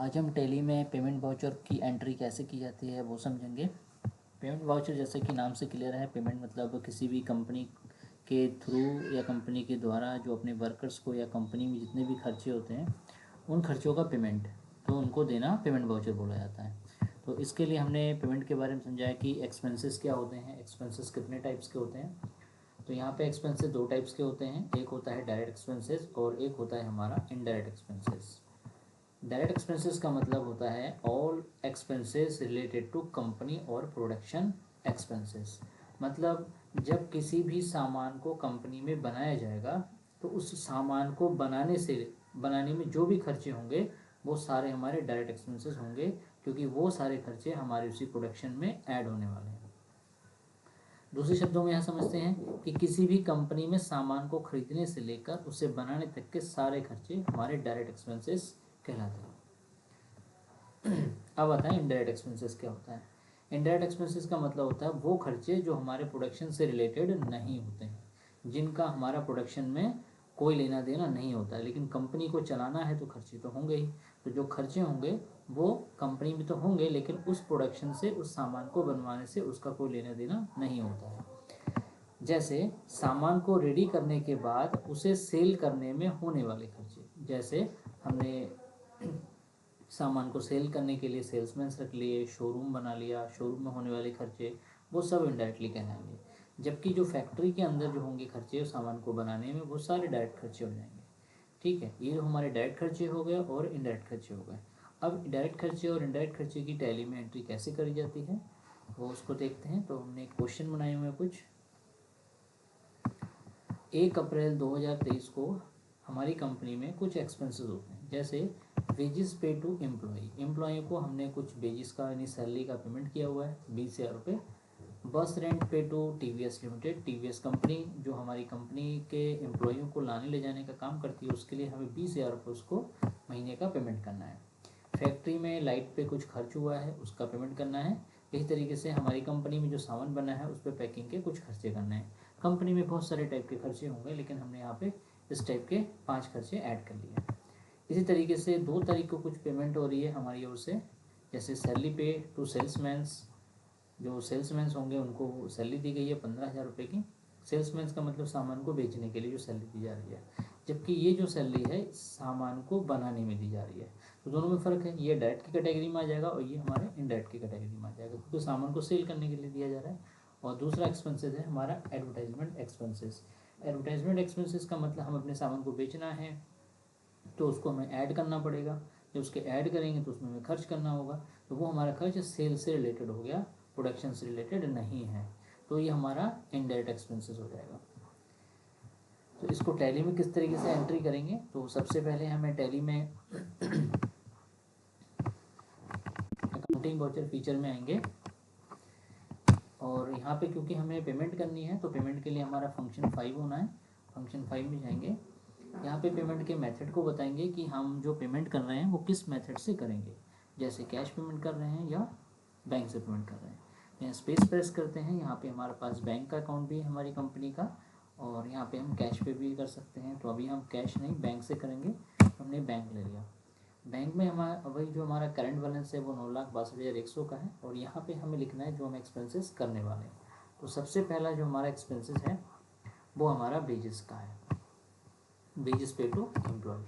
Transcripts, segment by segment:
आज हम टैली में पेमेंट वाउचर की एंट्री कैसे की जाती है वो समझेंगे। पेमेंट वाउचर जैसे कि नाम से क्लियर है, पेमेंट मतलब किसी भी कंपनी के थ्रू या कंपनी के द्वारा जो अपने वर्कर्स को या कंपनी में जितने भी खर्चे होते हैं उन खर्चों का पेमेंट तो उनको देना पेमेंट वाउचर बोला जाता है। तो इसके लिए हमने पेमेंट के बारे में समझाया कि एक्सपेंसेस क्या होते हैं, एक्सपेंसेस कितने टाइप्स के होते हैं। तो यहाँ पे एक्सपेंसेस दो टाइप्स के होते हैं, एक होता है डायरेक्ट एक्सपेंसेस और एक होता है हमारा इनडायरेक्ट एक्सपेंसेस। डायरेक्ट एक्सपेंसेस का मतलब होता है all expenses related to company और प्रोडक्शन एक्सपेंसेस। मतलब जब किसी भी सामान को कंपनी में बनाया जाएगा तो उस सामान को बनाने में जो भी खर्चे होंगे वो सारे हमारे डायरेक्ट एक्सपेंसेस होंगे, क्योंकि वो सारे खर्चे हमारे उसी प्रोडक्शन में ऐड होने वाले हैं। दूसरे शब्दों में यह समझते हैं कि किसी भी कंपनी में सामान को खरीदने से लेकर उसे बनाने तक के सारे खर्चे हमारे डायरेक्ट एक्सपेंसेस कहलाते हैं। अब आता है इनडायरेक्ट एक्सपेंसेस क्या होता है। इनडायरेक्ट एक्सपेंसेस का मतलब होता है वो खर्चे जो हमारे प्रोडक्शन से रिलेटेड नहीं होते हैं, जिनका हमारा प्रोडक्शन में कोई लेना देना नहीं होता है, लेकिन कंपनी को चलाना है तो खर्चे तो होंगे ही। तो जो खर्चे होंगे वो कंपनी में तो होंगे, लेकिन उस प्रोडक्शन से, उस सामान को बनवाने से उसका कोई लेना देना नहीं होता है। जैसे सामान को रेडी करने के बाद उसे सेल करने में होने वाले खर्चे, जैसे हमने सामान को सेल करने के लिए सेल्समैन रख लिए, शोरूम बना लिया, शोरूम में होने वाले खर्चे वो सब इनडायरेक्टली कहलाएंगे। जबकि जो फैक्ट्री के अंदर जो होंगे खर्चे सामान को बनाने में वो सारे डायरेक्ट खर्चे हो जाएंगे। ठीक है, ये जो हमारे डायरेक्ट खर्चे हो गए और इनडायरेक्ट खर्चे हो गए। अब डायरेक्ट खर्चे और इनडायरेक्ट खर्चे की टैली में एंट्री कैसे करी जाती है वो उसको देखते हैं। तो हमने एक क्वेश्चन बनाए हुए हैं कुछ। 1 अप्रैल 2023 को हमारी कंपनी में कुछ एक्सपेंसेस होते हैं, जैसे वेजेस पे टू एम्प्लॉय को हमने कुछ वेजेस का यानी सैलरी का पेमेंट किया हुआ है 20,000 रुपये। Bus rent pay to TVS limited, TVS company जो हमारी कंपनी के एम्प्लॉयों को लाने ले जाने का काम करती है, उसके लिए हमें 20,000 रुपये उसको महीने का पेमेंट करना है। फैक्ट्री में लाइट पे कुछ खर्च हुआ है उसका पेमेंट करना है। इसी तरीके से हमारी कंपनी में जो सामान बना है उस पर पैकिंग के कुछ खर्चे करने हैं। कंपनी में बहुत सारे टाइप के खर्चे होंगे, लेकिन हमने यहाँ पे इस टाइप के 5 खर्चे ऐड कर लिए। इसी तरीके से 2 तारीख को कुछ पेमेंट हो रही है हमारी ओर से, जैसे सैलरी पे टू सेल्समैन्स, जो सेल्समैन्स होंगे उनको सैलरी दी गई है 15,000 रुपये की। सेल्समैन्स का मतलब सामान को बेचने के लिए जो सैलरी दी जा रही है, जबकि ये जो सैलरी है सामान को बनाने में दी जा रही है। तो दोनों में फ़र्क है, ये डायरेक्ट की कैटेगरी में आ जाएगा और ये हमारे इनडायरेक्ट की कैटेगरी में आ जाएगा, क्योंकि सामान को सेल करने के लिए दिया जा रहा है। और दूसरा एक्सपेंसेस है हमारा एडवर्टाइजमेंट एक्सपेंसेस। एडवर्टाइजमेंट एक्सपेंसेस का मतलब हम अपने सामान को बेचना है तो उसको हमें ऐड करना पड़ेगा। जब उसके ऐड करेंगे तो उसमें हमें खर्च करना होगा, तो वो हमारा खर्च सेल से रिलेटेड हो गया, प्रोडक्शन से रिलेटेड नहीं है। तो ये हमारा इनडायरेक्ट एक्सपेंसेस हो जाएगा। तो इसको टैली में किस तरीके से एंट्री करेंगे, तो सबसे पहले हमें टैली में अकाउंटिंग वाउचर फीचर में आएंगे। और यहाँ पे क्योंकि हमें पेमेंट करनी है तो पेमेंट के लिए हमारा फंक्शन 5 होना है। फंक्शन 5 में जाएंगे, यहाँ पे पेमेंट के मेथड को बताएंगे कि हम जो पेमेंट कर रहे हैं वो किस मेथड से करेंगे, जैसे कैश पेमेंट कर रहे हैं या बैंक से पेमेंट कर रहे हैं। यहाँ स्पेस प्रेस करते हैं, यहाँ पे हमारे पास बैंक का अकाउंट भी है हमारी कंपनी का, और यहाँ पे हम कैश पे भी कर सकते हैं। तो अभी हम कैश नहीं बैंक से करेंगे, हमने बैंक ले लिया। बैंक में हमारा वही जो हमारा करंट बैलेंस है वो 9,62,100 का है, और यहाँ पे हमें लिखना है जो हम एक्सपेंसेस करने वाले हैं। तो सबसे पहला जो हमारा एक्सपेंसेस है वो हमारा वेजेस का है, वेजेस पे टू एम्प्लॉय।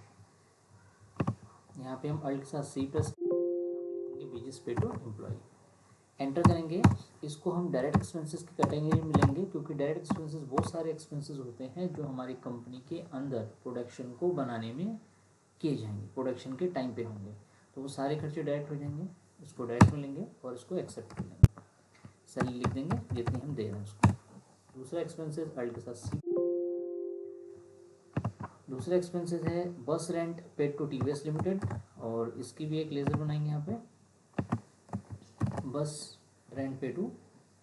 यहाँ पे हम अल्ट के साथ सी प्रेस लिखेंगे वेजेस पे टू एम्प्लॉय, एंटर करेंगे। इसको हम डायरेक्ट एक्सपेंसेस की कैटेगरी में लेंगे, क्योंकि डायरेक्ट एक्सपेंसेस वो सारे एक्सपेंसेस होते हैं जो हमारी कंपनी के अंदर प्रोडक्शन को बनाने में किए जाएंगे, प्रोडक्शन के टाइम पे होंगे। तो वो सारे खर्चे डायरेक्ट हो जाएंगे, इसको डायरेक्ट में लेंगे और इसको एक्सेप्ट कर लेंगे, सैलरी लिख देंगे जितनी हम दे रहे हैं उसको। दूसरा एक्सपेंसेस अल्ट के साथ सी, दूसरा एक्सपेंसेस है bus rent paid to TVS limited, और इसकी भी एक लेजर बनाएंगे यहाँ पे, बस rent pay to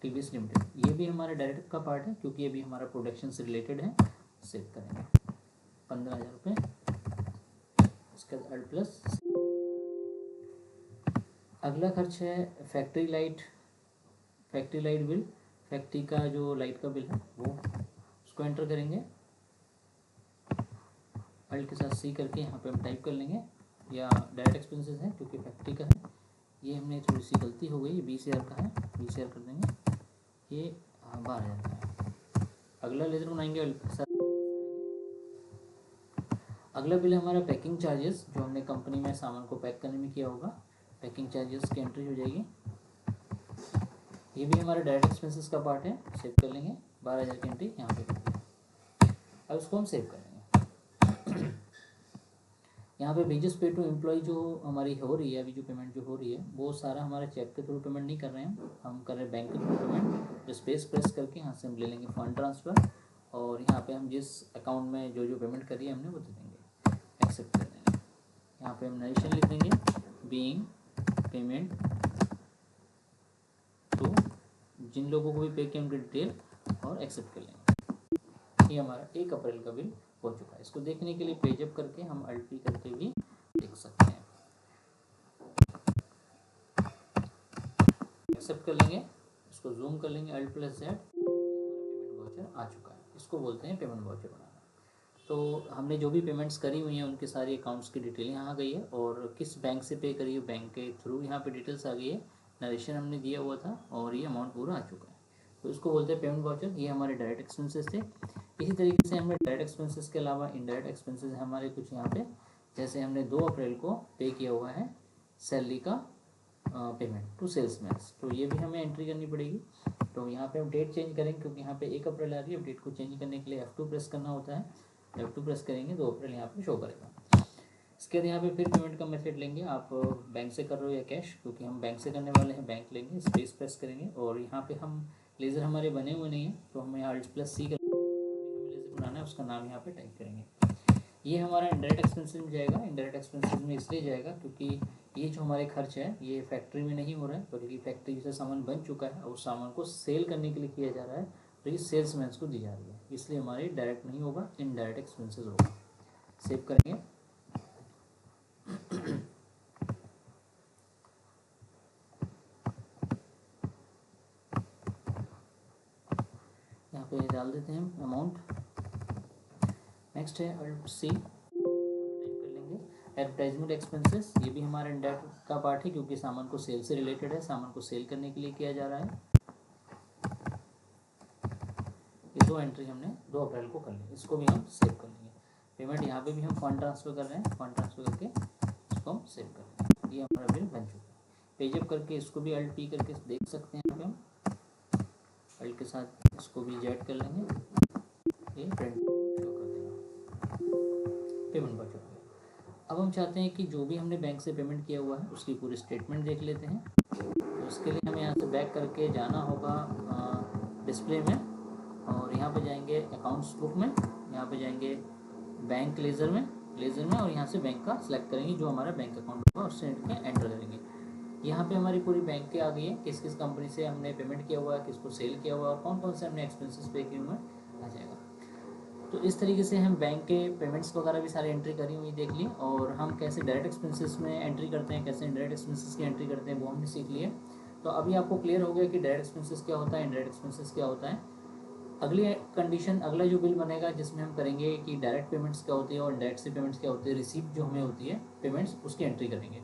TVS limited. ये भी हमारा डायरेक्ट का पार्ट है क्योंकि ये भी हमारा प्रोडक्शन से रिलेटेड है। सेव करेंगे 15,000 रुपये, इसके बाद अल्ट प्लस। अगला खर्च है factory light, factory light bill, factory का जो लाइट का बिल है वो, उसको एंटर करेंगे। अल्ट के साथ सी करके यहाँ पे हम टाइप कर लेंगे या डायरेक्ट एक्सपेंसेस है क्योंकि फैक्ट्री का है। ये हमने थोड़ी सी गलती हो गई, 20,000 का है, 20,000 कर देंगे। ये 12,000 का है। अगला लेजर बनाएंगे। अगला बिल हमारा पैकिंग चार्जेस, जो हमने कंपनी में सामान को पैक करने में किया होगा, पैकिंग चार्जेस की एंट्री हो जाएगी। ये भी हमारे डायरेक्ट एक्सपेंसेस का पार्ट है, सेव कर लेंगे। 12,000 की एंट्री यहाँ पे कर देंगे। अब इसको हम सेव कर लेंगे। यहाँ पे वेजेस पे टू एम्प्लॉय जो हमारी हो रही है, अभी जो पेमेंट जो हो रही है वो सारा हमारा चेक के थ्रू पेमेंट नहीं कर रहे हैं, हम कर रहे हैं बैंक के थ्रू पेमेंट। तो स्पेस प्रेस करके यहाँ से हम ले लेंगे फंड ट्रांसफ़र, और यहाँ पे हम जिस अकाउंट में जो जो पेमेंट करी है हमने वो दे देंगे, एक्सेप्ट कर देंगे। यहाँ पे हम नरेशन लिख देंगे, बीइंग पेमेंट टू, जिन लोगों को भी पे किया उनकी डिटेल, और एक्सेप्ट कर लेंगे। ये हमारा 1 अप्रैल का बिल हो चुका है। इसको देखने के लिए पेजअप करके हम अल्ट पी करके भी देख सकते हैं। एक्सेप्ट कर लेंगे, इसको जूम कर लेंगे, alt plus Z, payment voucher आ चुका है। इसको बोलते हैं पेमेंट वाउचर बनाना। तो हमने जो भी पेमेंट्स करी हुई हैं उनके सारी अकाउंट्स की डिटेल यहाँ आ गई है, और किस बैंक से पे करी है बैंक के थ्रू यहाँ पे डिटेल्स आ गई है, नरेशन हमने दिया हुआ था, और ये अमाउंट पूरा आ चुका है। तो इसको बोलते हैं पेमेंट वाउचर। ये हमारे डायरेक्ट एक्सपेंसेस थे। इसी तरीके से हमने डायरेक्ट एक्सपेंसेस के अलावा इनडायरेक्ट एक्सपेंसेस हमारे कुछ यहाँ पे, जैसे हमने 2 अप्रैल को पे किया हुआ है सैलरी का पेमेंट टू सेल्समैन, तो ये भी हमें एंट्री करनी पड़ेगी। तो यहाँ पे हम डेट चेंज करेंगे क्योंकि यहाँ पे 1 अप्रैल आ रही है। डेट को चेंज करने के लिए F2 प्रेस करना होता है, F2 प्रेस करेंगे 2 अप्रैल यहाँ पे शो करेगा। इसके बाद यहाँ पे फिर पेमेंट का मेथड लेंगे, आप बैंक से कर रहे हो या कैश, क्योंकि हम बैंक से करने वाले हैं, बैंक लेंगे, स्पेस प्रेस करेंगे, और यहाँ पे हम लेज़र हमारे बने हुए नहीं हैं तो हमें यहाँ अल्ट प्लस सी कर लेज़र बनाना है, उसका नाम यहाँ पे टाइप करेंगे। ये हमारा इनडायरेक्ट एक्सपेंसेस में जाएगा। इनडायरेक्ट एक्सपेंसेस में इसलिए जाएगा क्योंकि ये जो हमारे खर्च है ये फैक्ट्री में नहीं हो रहा है, बल्कि फैक्ट्री से सामान बन चुका है और उस सामान को सेल करने के लिए किया जा रहा है, तो ये सेल्समैन को दी जा रही है, इसलिए हमारे डायरेक्ट नहीं होगा, इनडायरेक्ट एक्सपेंसेस होगा। सेव करेंगे। यहाँ पे डाल देते हैं अमाउंट। नेक्स्ट है अल्ट सी, टाइप कर लेंगे एडवर्टाइजमेंट एक्सपेंसेस। ये भी हमारा इनडायरेक्ट का पार्ट है क्योंकि सामान को सेल से रिलेटेड है, सामान को सेल करने के लिए किया जा रहा है। ये 2 एंट्री हमने 2 अप्रैल को कर ली, इसको भी हम सेव कर लेंगे। पेमेंट यहाँ पे भी हम फंड ट्रांसफ़र कर रहे हैं, फंड ट्रांसफ़र करके इसको हम सेव कर लेंगे। ये हमारा बिल बन चुका है। पेजअप करके इसको भी अल्ट पी करके देख सकते हैं। यहाँ पे हम अल्ट के साथ इसको भी जेड कर लेंगे, ये प्रिंट शो कर देगा, पेमेंट बच चुका है। अब हम चाहते हैं कि जो भी हमने बैंक से पेमेंट किया हुआ है उसकी पूरी स्टेटमेंट देख लेते हैं। तो उसके लिए हमें यहाँ से बैक करके जाना होगा डिस्प्ले में, और यहाँ पे जाएंगे अकाउंट्स बुक में, यहाँ पे जाएंगे बैंक लेज़र में, और यहाँ से बैंक का सिलेक्ट करेंगे जो हमारा बैंक अकाउंट होगा, उससे एंटर करेंगे। यहाँ पे हमारी पूरी बैंक के आ गई है, किस किस कंपनी से हमने पेमेंट किया हुआ है, किसको सेल किया हुआ है, और कौन कौन से हमने एक्सपेंसेस पे किए हुए हैं, आ जाएगा। तो इस तरीके से हम बैंक के पेमेंट्स वगैरह भी सारी एंट्री करी हुई देख ली, और हम कैसे डायरेक्ट एक्सपेंसेस में एंट्री करते हैं, कैसे इनडायरेक्ट एक्सपेंसेस की एंट्री करते हैं, वो हमने सीख लिया। तो अभी आपको क्लियर हो गया कि डायरेक्ट एक्सपेंसेस क्या होता है, इनडायरेक्ट एक्सपेंसेस क्या होता है। अगली कंडीशन, अगला जो बिल बनेगा जिसमें हम करेंगे कि डायरेक्ट पेमेंट्स क्या होती है और इनडायरेक्ट से पेमेंट्स क्या होती है, रिसीप्ट जो हमें होती है पेमेंट्स, उसकी एंट्री करेंगे।